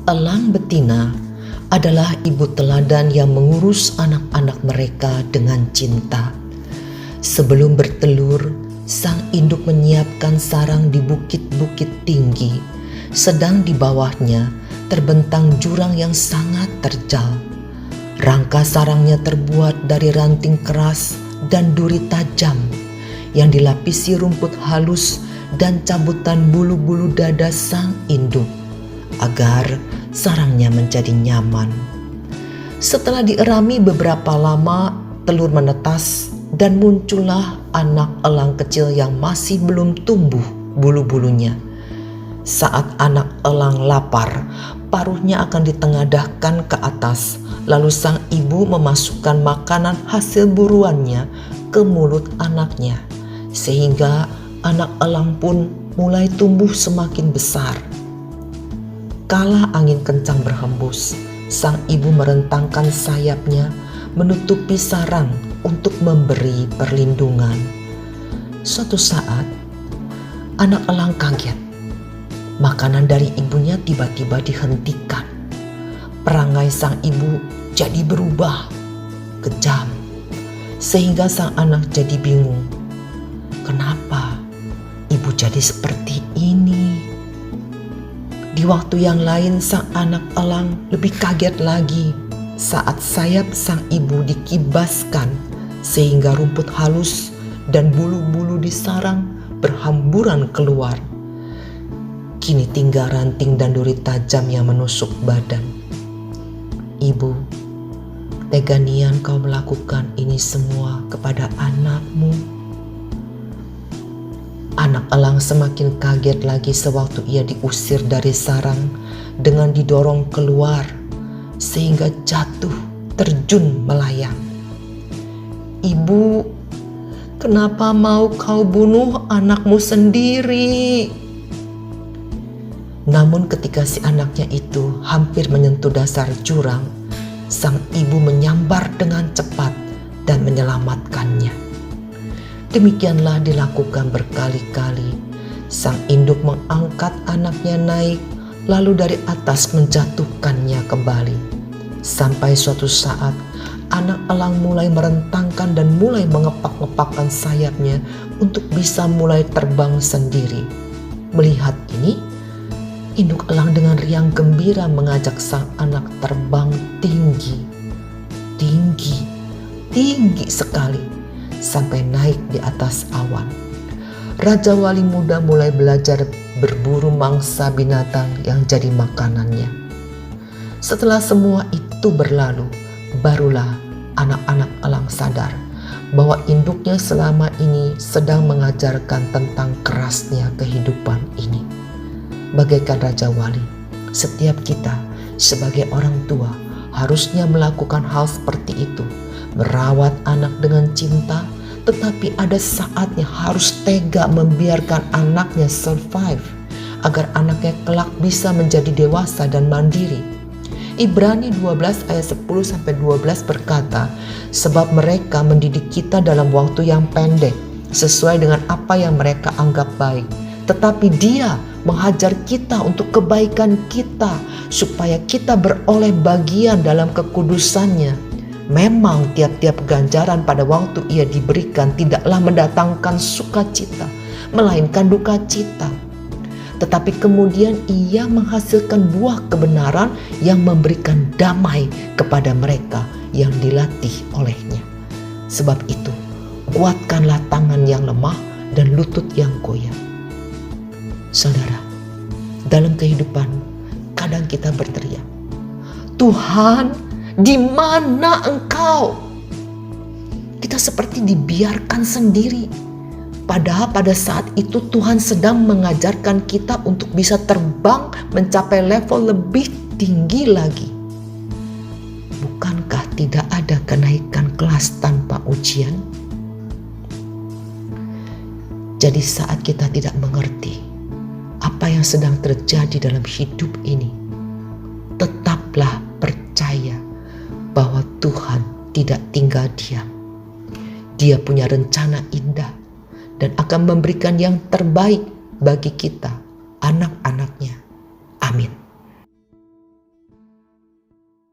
Elang betina adalah ibu teladan yang mengurus anak-anak mereka dengan cinta. Sebelum bertelur, sang induk menyiapkan sarang di bukit-bukit tinggi, sedang di bawahnya terbentang jurang yang sangat terjal. Rangka sarangnya terbuat dari ranting keras dan duri tajam yang dilapisi rumput halus dan cabutan bulu-bulu dada sang induk agar sarangnya menjadi nyaman. Setelah dierami beberapa lama, telur menetas dan muncullah anak elang kecil yang masih belum tumbuh bulu-bulunya. Saat anak elang lapar, paruhnya akan ditengadahkan ke atas, lalu sang ibu memasukkan makanan hasil buruannya ke mulut anaknya, sehingga anak elang pun mulai tumbuh semakin besar. Kala angin kencang berhembus, sang ibu merentangkan sayapnya menutupi sarang untuk memberi perlindungan. Suatu saat, anak elang kaget. Makanan dari ibunya tiba-tiba dihentikan. Perangai sang ibu jadi berubah, kejam, sehingga sang anak jadi bingung. Kenapa ibu jadi seperti ini? Di waktu yang lain, sang anak elang lebih kaget lagi saat sayap sang ibu dikibaskan sehingga rumput halus dan bulu-bulu di sarang berhamburan keluar. Kini tinggal ranting dan duri tajam yang menusuk badan. Ibu, tega nian kau melakukan ini semua kepada anakmu. Anak elang semakin kaget lagi sewaktu ia diusir dari sarang dengan didorong keluar sehingga jatuh terjun melayang. Ibu, kenapa mau kau bunuh anakmu sendiri? Namun ketika si anaknya itu hampir menyentuh dasar jurang, sang ibu menyambar dengan cepat dan menyelamatkannya. Demikianlah dilakukan berkali-kali. Sang induk mengangkat anaknya naik, lalu dari atas menjatuhkannya kembali. Sampai suatu saat, anak elang mulai merentangkan dan mulai mengepak-ngepakkan sayapnya untuk bisa mulai terbang sendiri. Melihat ini, induk elang dengan riang gembira mengajak sang anak terbang tinggi, tinggi sekali, sampai naik di atas awan. Raja Wali muda mulai belajar berburu mangsa binatang yang jadi makanannya. Setelah semua itu berlalu, barulah anak-anak elang sadar bahwa induknya selama ini sedang mengajarkan tentang kerasnya kehidupan ini. Bagaikan Raja Wali, setiap kita sebagai orang tua harusnya melakukan hal seperti itu, merawat anak dengan cinta, tetapi ada saatnya harus tega membiarkan anaknya survive agar anaknya kelak bisa menjadi dewasa dan mandiri. Ibrani 12 ayat 10-12 berkata, sebab mereka mendidik kita dalam waktu yang pendek, sesuai dengan apa yang mereka anggap baik. Tetapi Dia menghajar kita untuk kebaikan kita, supaya kita beroleh bagian dalam kekudusannya. Memang tiap-tiap ganjaran pada waktu ia diberikan tidaklah mendatangkan sukacita, melainkan duka cita. Tetapi kemudian ia menghasilkan buah kebenaran yang memberikan damai kepada mereka yang dilatih olehnya. Sebab itu, kuatkanlah tangan yang lemah dan lutut yang goyah. Saudara, dalam kehidupan kadang kita berteriak, Tuhan, di mana Engkau? Kita seperti dibiarkan sendiri. Padahal pada saat itu Tuhan sedang mengajarkan kita untuk bisa terbang mencapai level lebih tinggi lagi. Bukankah tidak ada kenaikan kelas tanpa ujian? Jadi saat kita tidak mengerti apa yang sedang terjadi dalam hidup ini, tetaplah percaya bahwa Tuhan tidak tinggal diam. Dia punya rencana indah dan akan memberikan yang terbaik bagi kita, anak-anak